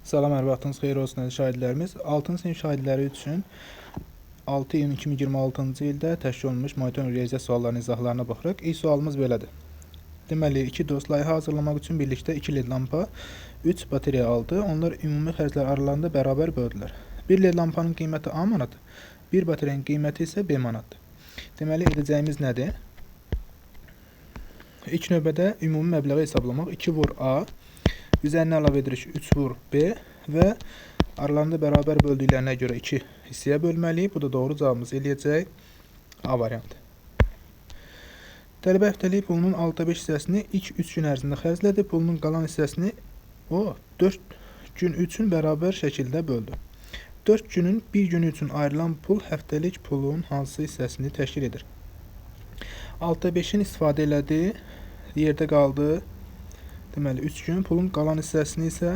Salam, hər vaxtınız xeyir olsun əziz şahidlərimiz. 6-cı sinif şahidləri üçün 6 iyun 2026-cı ildə təşkil olunmuş monitor riyaziyyat suallarının izahlarına baxırıq. İlk sualımız belədir. Deməli, iki dost layihə hazırlamaq üçün birlikdə 2 LED lampa, 3 bateriya aldı. Onlar ümumi xərclər aralarında bərabər böldülər. 1 LED lampanın qiyməti A manatdır, 1 batareyanın qiyməti isə B manatdır. Deməli, edəcəyimiz nədir? İlk növbədə ümumi məbləği hesablamaq. 2 vur A, üzərinə əlavə edirik 3 vur B və aralarında bərabər böldüklərinə görə 2 hissəyə bölməliyik. Bu da doğru cavabımız eləyəcək A variantı. Tələbə həftəlik pulunun 6/5 hissəsini ilk 3 gün ərzində xərclədi. Pulunun qalan hissəsini o 4 gün üçün bərabər şəkildə böldü. 4 günün 1 günü üçün ayrılan pul həftəlik pulun hansı hissəsini təşkil edir? 6/5-in istifadə elədi, yerdə qaldı. Deməli, 3 gün pulun qalan hissəsini isə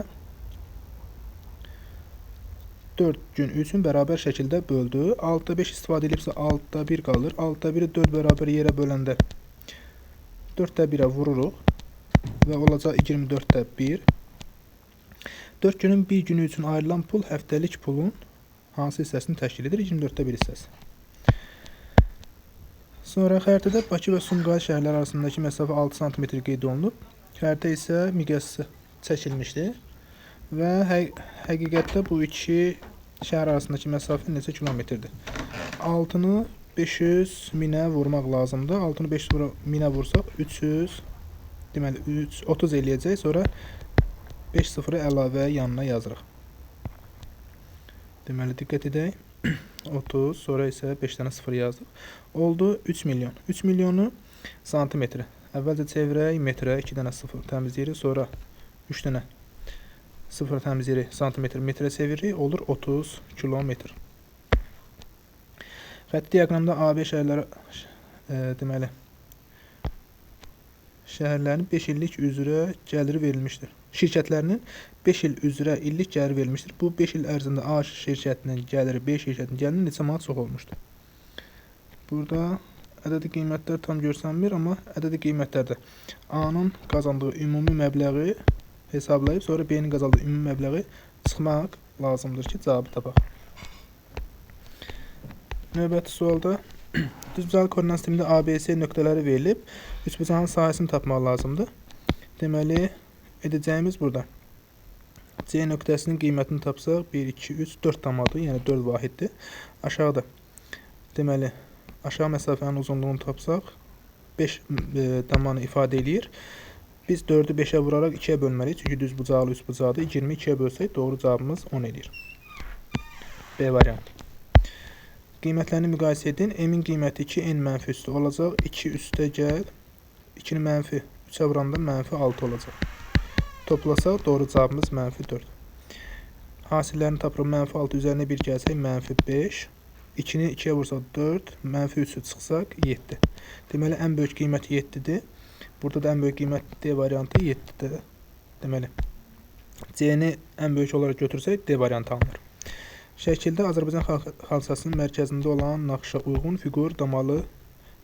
4 gün üçün bərabər şəkildə böldü. 6/5 istifadə edibsə 6/1 qalır. 6/1-i 4 bərabər yerə böləndə 4/1-ə vururuq və olacaq 24/1. 4 günün 1 günü üçün ayrılan pul həftəlik pulun hansı hissəsini təşkil edir? 24/1 hissəsi. Sonra xəritədə Bakı və Sumqayıt şəhərləri arasındakı məsafə 6 sm qeyd olunub. Xəritə isə miqyası çəkilmişdir və həqiqətdə bu iki şəhər arasındakı məsafə neçə kilometrdir? 6-nı 500 minə vurmaq lazımdır. 6-nı 500 minə vursaq 300, deməli 30 eləyəcək. Sonra 5 sıfırı əlavə yanına yazırıq. Deməli, diqqət edək. 30, sonra isə 5 dənə sıfır yazdıq. Oldu 3 milyon. 3 milyonu santimetrə. Əvvəlcə çevirək metrə, 2 dənə sıfır təmizləyirik, sonra 3 dənə sıfır təmizləyirik, santimetr metrə çeviririk, olur 30 kilometr. Xətti diaqramda AB şəhərləri, deməli, şəhərlərin 5 illik üzrə gəliri verilmişdir. Şirkətlərinin 5 il üzrə illik gəliri verilmişdir. Bu 5 il ərzində A şirkətinin gəliri B şirkətinin gəliri neçə manat çox olmuşdur? Burada ədədi qiymətlər tam görsənmir, amma ədədi qiymətlərdə A-nın qazandığı ümumi məbləği hesablayıb, sonra B-nin qazandığı ümumi məbləği çıxmaq lazımdır ki, cavabı tapaq. Növbəti sualda düzbucaqlı koordinat sistemində ABC nöqtələri verilib, üçbucağın sahəsini tapmaq lazımdır. Deməli, edəcəyimiz burada C nöqtəsinin qiymətini tapsaq 1, 2, 3, 4 tamadır, yəni 4 vahiddir. Aşağıda, deməli, aşağı məsafənin uzunluğunu tapsaq 5 tamanı ifadə edir. Biz 4-ü 5-ə vuraraq 2-yə bölməliyik, çünki düzbucaqlı üçbucaqdır. 22-yə bölsək doğru cavabımız 10 edir. B variantı. Qiymətlərini müqayisə edin. M-in qiyməti 2, N mənfi üstü olacaq. 2 üstə gəl, 2-ni mənfi 3-ə vuranda mənfi 6 olacaq. Toplasaq doğru cavabımız mənfi 4. Hasillərini tapırıq. Mənfi 6 üzərinə 1 gəlsək mənfi 5. 2-ni 2-yə vursaq 4, mənfi 3-ü çıxsaq 7. Deməli, ən böyük qiymət 7-dir. Burada da ən böyük qiymət D variantı 7-dir. Deməli, C-ni ən böyük olaraq götürsək D variantı alınır. Şəkildə Azərbaycan xalçasının mərkəzində olan naxışa uyğun fiqur damalı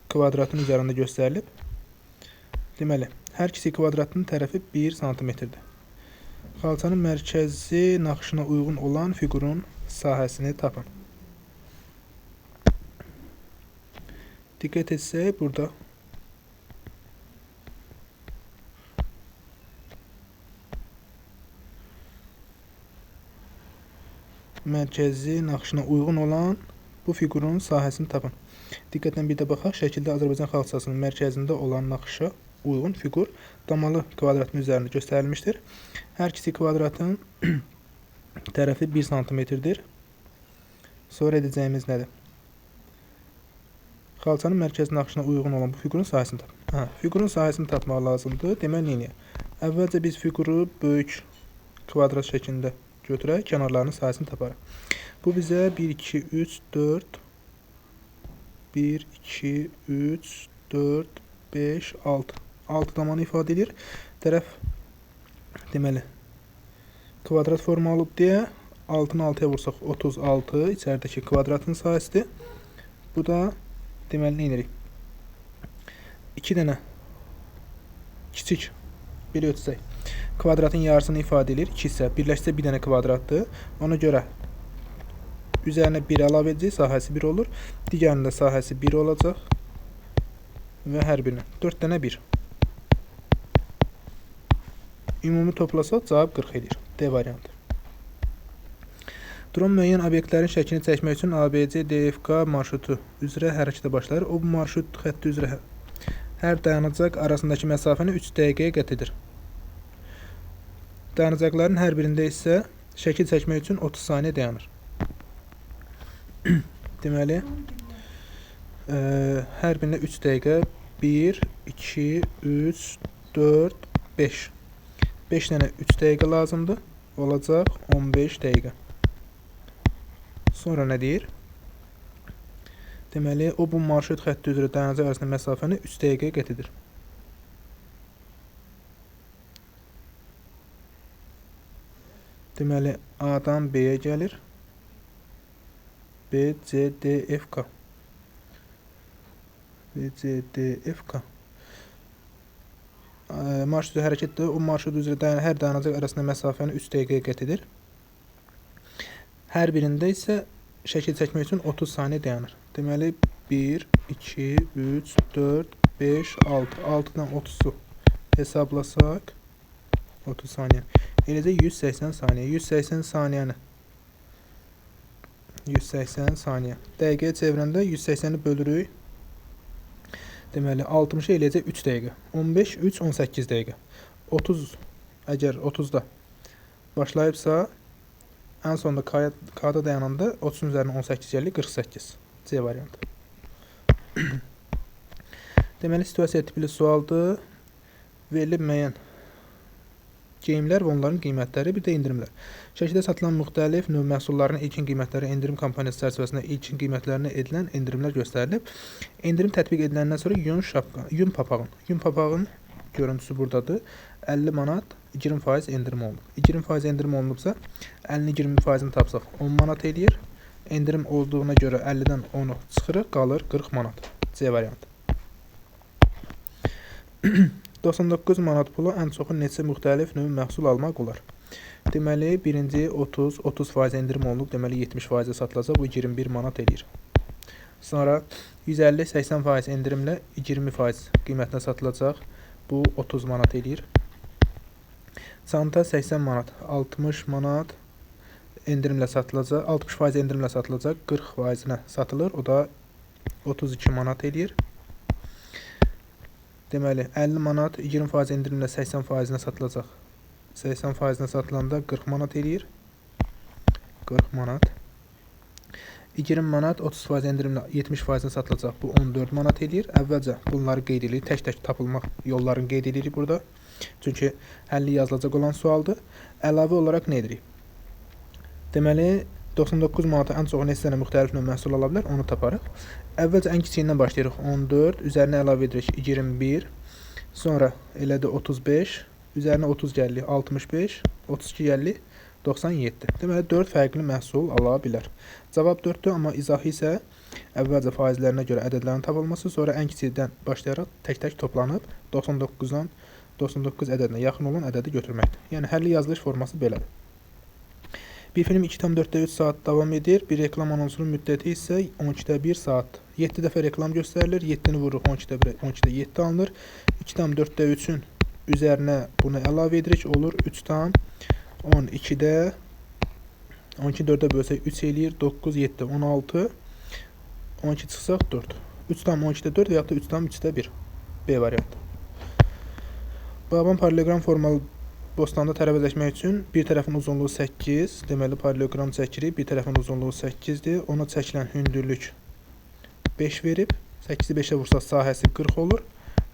kvadratın üzərində göstərilib. Deməli, hər ikisi kvadratının tərəfi 1 cm-dir. Xalçanın mərkəzi naxışına uyğun olan fiqurun sahəsini tapın. Diqqət etsək, burada mərkəzi naxışına uyğun olan bu fiqurun sahəsini tapın. Diqqətlə bir də baxaq, şəkildə Azərbaycan xalçasının mərkəzində olan naxışa uyğun fiqur damalı kvadratın üzərində göstərilmişdir. Hər ikisi kvadratın tərəfi 1 cm-dir. Sonra edəcəyimiz nədir? Xalçanın mərkəzi naxışına uyğun olan bu fiqurun sahəsini tapın. Fiqurun sahəsini tapmaq lazımdır. Deməli, neyini? Əvvəlcə biz fiquru böyük kvadrat şəklində götürək, kənarlarının sahəsini taparıq. Bu bizə 1, 2, 3, 4, 1, 2, 3, 4, 5, 6. 6 tamanı ifadə edir. Tərəf, deməli, kvadrat formalıdır deyə 6-nı 6-ya vursaq 36, içəridəki kvadratın sahəsidir. Bu da, deməli, nə edirik? 2 dənə kiçik, belə ötsək. kvadratın yarısını ifadə edir. 2 isə birləşsə bir dənə kvadratdır. Ona görə üzərinə 1 əlavə edəcək, sahəsi 1 olur. Digərində sahəsi 1 olacaq və hər birinə 4 dənə 1. Ümumi toplasaq cavab 40 edir. D variantı. Dron müəyyən obyektlərin şəklini çəkmək üçün ABC, DFK marşrutu üzrə hərəkətə başlayır. O bu marşrut xətti üzrə hər dayanacaq arasındakı məsafəni 3 dəqiqəyə qət edir. Dayanacaqların hər birində isə şəkil çəkmək üçün 30 saniyə dayanır. Deməli, hər birində 3 dəqiqə 1, 2, 3, 4, 5. 5 dənə 3 dəqiqə lazımdır. Olacaq 15 dəqiqə. Sonra nə deyir? Deməli, o bu marşrut xətti üzrə dayanacaq arasında məsafəni 3 dəqiqəyə qət edir. Deməli, A-dan B-yə gəlir. B, C, D, F, K. B, C, D, F, K. Marşrut hərəkətdə o marşrut üzrə hər dayanacaq arasında məsafəni 3 dəqiqəyə qət edir. Hər birində isə şəkil çəkmək üçün 30 saniyə dayanır. Deməli, 1, 2, 3, 4, 5, 6. 6-dan 30-u hesablasaq 30 saniyə. Eləcə 180 saniyə. 180 saniyəni 180 saniyə. Dəqiqəyə çevirəndə 180-i bölürük. Deməli, 60-ı eləyəcək 3 dəqiqə. 15, 3, 18 dəqiqə. 30, əgər 30-da başlayıbsa, ən sonunda K-da dayananda 30-un üzərinə 18 gəlir, 48. C variantı. Deməli, situasiya tipli sualdır. Verilib müəyyən geyimlər və onların qiymətləri, bir də endirimlər. Şəkildə satılan müxtəlif növ məhsulların ilkin qiymətləri endirim kampaniyası çərçivəsində ilkin qiymətlərinə edilən endirimlər göstərilib. Endirim tətbiq ediləndən sonra yun papağın görüntüsü buradadır. 50 manat 20% endirim olunub. 20% endirim olunubsa 50-20 faizini tapsaq 10 manat eləyir. Endirim olduğuna görə 50-dən 10-u çıxırıq, qalır 40 manat. C variantı. 99 manat pula ən çoxu neçə müxtəlif növ məhsul almaq olar? Deməli, birinci 30% endirim olunub, deməli 70% satılacaq, bu 21 manat eləyir. Sonra 150-80% endirimlə 20% qiymətlə satılacaq, bu 30 manat eləyir. Çanta 80 manat, 60 manat endirimlə satılacaq, 60% endirimlə satılacaq, 40%-nə satılır, o da 32 manat eləyir. Deməli, 50 manat 20% endirimlə 80%-nə satılacaq. 80%-nə satılanda 40 manat eləyir. 40 manat. 20 manat 30% endirimlə 70%-nə satılacaq. Bu 14 manat eləyir. Əvvəlcə bunları qeyd edirik. Tək-tək tapılmaq yollarını qeyd edirik burada. Çünki həlli yazılacaq olan sualdır. Əlavə olaraq nə edirik? Deməli, 99 manata ən çox neçə dənə müxtəlif növ məhsul ala bilər, onu taparıq. Əvvəlcə ən kiçiyindən başlayırıq. 14, üzərinə əlavə edirik 21, sonra elədi 35, üzərinə 30 gəlir 65, 32 gəlir 97. Deməli, 4 fərqli məhsul ala bilər. Cavab 4-dür, amma izahı isə əvvəlcə faizlərinə görə ədədlərin tapılması, sonra ən kiçikdən başlayaraq tək-tək toplanıb 99-dan 99 ədədinə yaxın olan ədədi götürməkdir. Yəni, həlli yazılış forması belədir. Bir film 2,4-3 saat davam edir. Bir reklam anonsunun müddəti isə 12-1 saat. 7 dəfə reklam göstərilir. 7-ni vururuq 12-də 7 alınır. 2,4-3-ün üzərinə bunu əlavə edirik. Olur 3,12-də 12-4-ə bölsək 3 eləyir. 9, 7, 16. 12 çıxsaq 4. 3,12-də 4 və yaxud da 3,3-də 1. B variantı. Bağban parallelogram formalı bostanda tərəvəzləşmək üçün bir tərəfin uzunluğu 8, deməli parallelogram çəkirik, bir tərəfin uzunluğu 8-dir, ona çəkilən hündürlük 5 verib, 8-i 5-ə vursaq sahəsi 40 olur,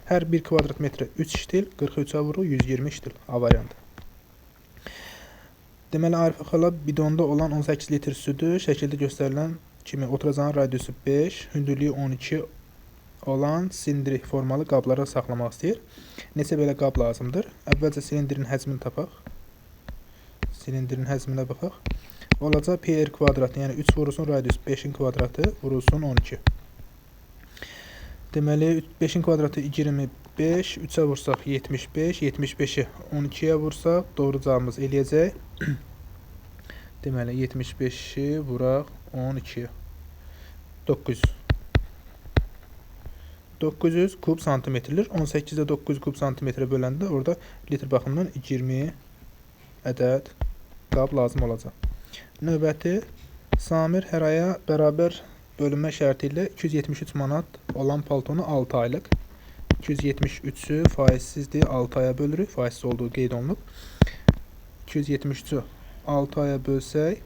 hər 1 kvadrat metrə 3 ştil, 43-ə vurur, 120 ştil, A variantı. Deməli, Arifə xala bidonda olan 18 litr südü şəkildə göstərilən kimi oturacağın radiusu 5, hündürlüyü 12 olan silindrik formalı qablara saxlamaq istəyir. Neçə belə qab lazımdır? Əvvəlcə silindrin həcmini tapaq. Silindrin həcminə baxaq. Olacaq PR kvadratı, yəni 3 vurulsun radius 5-in kvadratı vurulsun 12. Deməli, 5-in kvadratı 20 5, 3'ə vursaq 75, 75'i 12'yə vursaq doğru cavabımız eləyəcək. Deməli 75'i vuraq 12'yə. 900. 900 kub santimetrdir. 18'də 900 kub santimetrə böləndə orada litr baxımından 20 ədəd qab lazım olacaq. Növbəti Samir hər aya bərabər bölünmə şərti ilə 273 manat olan paltonu 6 aylıq. 273'ü faizsizdir, 6 aya bölürük. Faizsiz olduğu qeyd olunub. 273'ü 6 aya bölsək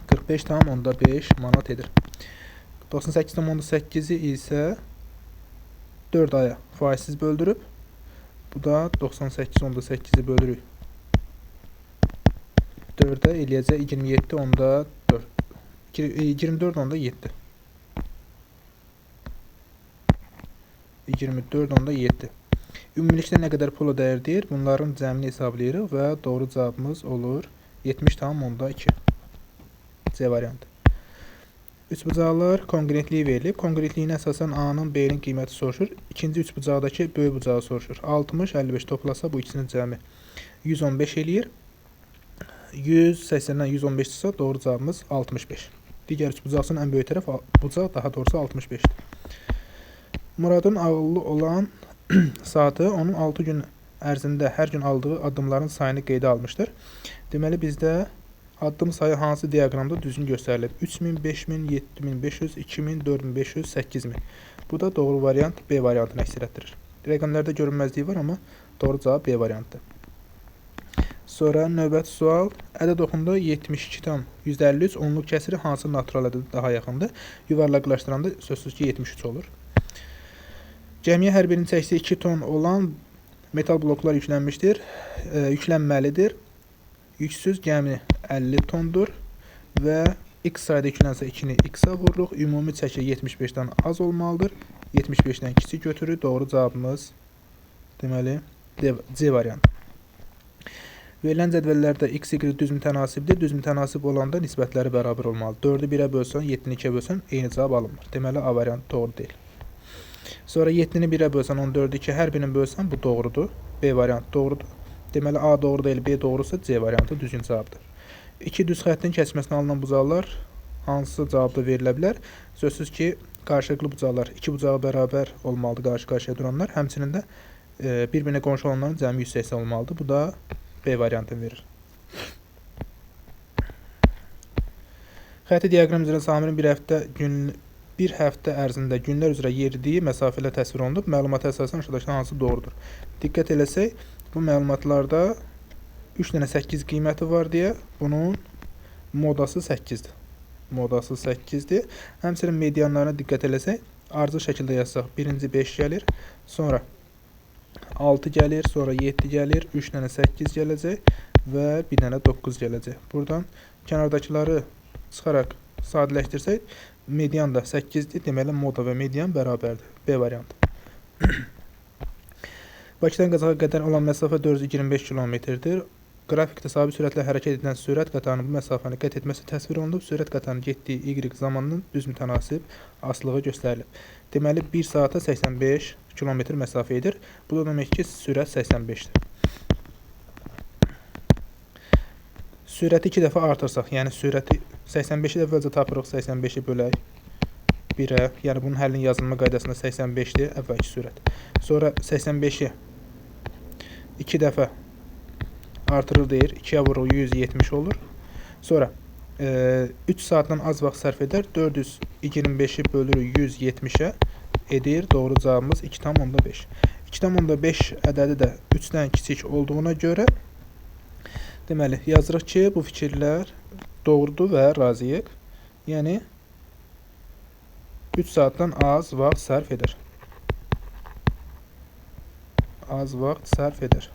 45,5 manat edir. 98,8'i isə 4 aya faizsiz böldürüb. Bu da 98,8'i bölürük 4'ə eləyəcək 27,4. 24,7. 24,7. Ümumilikdə nə qədər pula dəyər deyir? Bunların cəmini hesablayırıq və doğru cavabımız olur 70,2. C variantı. Üçbucaqlar konqrentliyi verilib. Konqrentliyin əsasən A-nın B-nin qiyməti soruşur. İkinci üçbucaqdakı böyük bucağı soruşur. 60, 55 toplasa bu ikisinin cəmi 115 eləyir. 180-dən 115 çıxsa doğru cavabımız 65. Digər üçbucaqsının ən böyük tərəf bucaq, daha doğrusu 65'dir. Muradın ağıllı olan saatı onun 6 gün ərzində hər gün aldığı addımların sayını qeydə almışdır. Deməli bizdə addım sayı hansı diaqramda düzgün göstərilib? 3000, 5000, 7500, 2000, 4500, 8000. Bu da doğru variant B variantını əks etdirir. Rəqəmlərdə görünməzliyi var, amma doğru cavab B variantı. Sonra növbəti sual. Ədəd oxunda 72,153 onluq kəsiri hansı natural ədədə daha yaxındır? Yuvarlaqlaşdıranda sözsüz ki 73 olur. Cəmiyə hər birinin çəkisi 2 ton olan metal bloklar yüklənmişdir. Yüklənməlidir. Yüksüz cəmi 50 tondur və x sayda yüklənsə 2-ni x-a vururuq. Ümumi çəki 75'dən az olmalıdır. 75'dən kiçik götürür. Doğru cavabımız deməli C variantı. Verilən cədvəllərdə x, y düz mütənasibdir. Düz mütənasib olanda nisbətləri bərabər olmalı. 4'ü 1'ə bölsən, 7'ni 2'ə bölsən eyni cavab alınmır. Deməli A variantı doğru deyil. Sonra 7'ni 1'ə bölsən, 14'ü 2'ə hər birini bölsən bu doğrudur. B variantı doğrudur. Deməli A doğru deyil, B doğrusa C variantı düzgün cavabdır. İki düz xəttin kəsməsindən alınan bucaqlar hansı cavabda verilə bilər? Sözsüz ki, qarşılıqlı bucaqlar, iki bucağı bərabər olmalıdır qarşı-qarşıya duranlar. Həmçinin də bir-birinə qonşu olanların cəmi 180 olmalıdır. Bu da B variantını verir. Xətti diaqram üzrə Samirin bir həftə ərzində günlər üzrə yeridiyi məsafə ilə təsvir olunub. Məlumata əsasən aşağıdakılardan hansı doğrudur? Diqqət eləsək, bu məlumatlarda 3 dənə 8 qiyməti var deyə bunun modası 8'dir. Modası 8'dir. Həmçinin medianlarına diqqət eləsək, ardıcıl şəkildə yazsaq, birinci 5 gəlir, sonra 6 gəlir, sonra 7 gəlir, 3 dənə 8 gələcək və 1 dənə 9 gələcək. Buradan kənardakıları çıxaraq sadələşdirsək, median da 8'dir. Deməli, moda və median bərabərdir. B variantı. Bakıdan Qazaxa qədər olan məsafə 425 kilometrdir. Qrafikdə sabit sürətlə hərəkət edən sürət qatarının bu məsafəni qət etməsi təsvir olunub. Sürət qatarının getdiyi y zamanının düz mütənasib asılığı göstərilib. Deməli, 1 saata 85 kilometr məsafə edir. Bu da demək ki, sürət 85'dir. Sürəti 2 dəfə artırsaq, yəni sürəti 85'i əvvəlcə tapırıq, 85'i bölək 1'ə, yəni bunun həllinin yazılma qaydasında 85'dir əvvəlki sürət. Sonra 85'i 2 dəfə artırır deyir, 2'yə vuruq 170 olur. Sonra 3 saatdan az vaxt sərf edər, 425'i bölürük 170'ə edir. Doğru cavabımız 2,5. 2,5 ədədi də 3'dən kiçik olduğuna görə deməli, yazırıq ki, bu fikirlər doğrudur və razıyıq. Yəni 3 saatdan az vaxt sərf edir. Az vaxt sərf edir.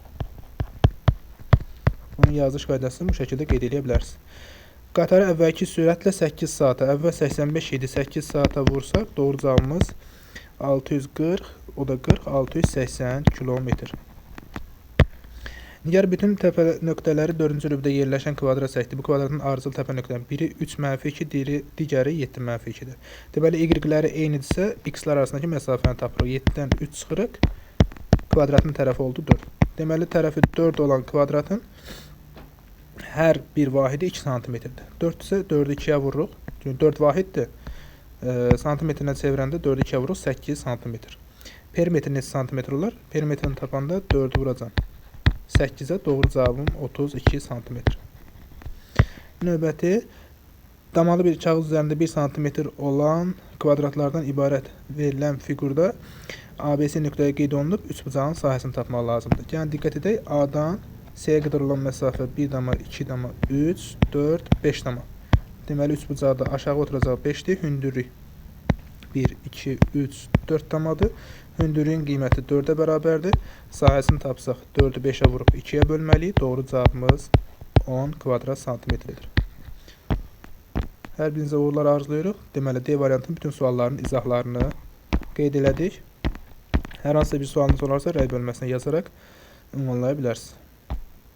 Bunun yazılış qaydasını bu şəkildə qeyd edə bilərsiniz. Qatarı əvvəlki sürətlə 8 saata, əvvəl 85 idi, 8 saata vursaq, doğru cavabımız 640, o da 40, 680 kilometr. Digər bütün təpə nöqtələri 4-cü rübdə yerləşən kvadrat çəkdi. Bu kvadratın ardıcıl təpə nöqtələrinin biri 3-2, digəri 7-2-dir. Deməli, y-ləri eynidirsə, x-lar arasındakı məsafəni tapırıq. 7-dən 3 çıxırıq, kvadratın tərəfi oldu 4. Deməli, tərəfi 4 olan kvadratın hər bir vahidi 2 santimetrdir. 4 isə 4-ü 2-yə vururuq. Çünki 4 vahiddir. Santimetrinə çevirəndə 4-ü 2-yə vururuq, 8 santimetr. Perimetr neçə santimetr olar? Perimetrini tapanda 4-ü vuracam 8-ə, doğru cavabım 32 santimetr. Növbəti, damalı bir kağız üzərində 1 santimetr olan kvadratlardan ibarət verilən fiqurda ABC nöqtəyə qeyd olunub, üçbucağın sahəsini tapmaq lazımdır. Yəni, diqqət edək, A-dan C-yə qədər olan məsafə 1,2,3, 4, 5. Deməli, üçbucaqda aşağı oturacaq 5-dir, hündürlük 1, 2, 3, 4 damadır. Hündürlüyün qiyməti 4-ə bərabərdir. Sahəsini tapsaq 4-ü 5-ə vurub 2-yə bölməliyik. Doğru cavabımız 10 kvadrat santimetrdir. Hər birinizə uğurlar arzulayırıq. Deməli, D variantının bütün sualların izahlarını qeyd elədik. Hər hansısa bir sualınız olarsa, rəy bölməsinə yazaraq ünvanlaya bilərsiniz.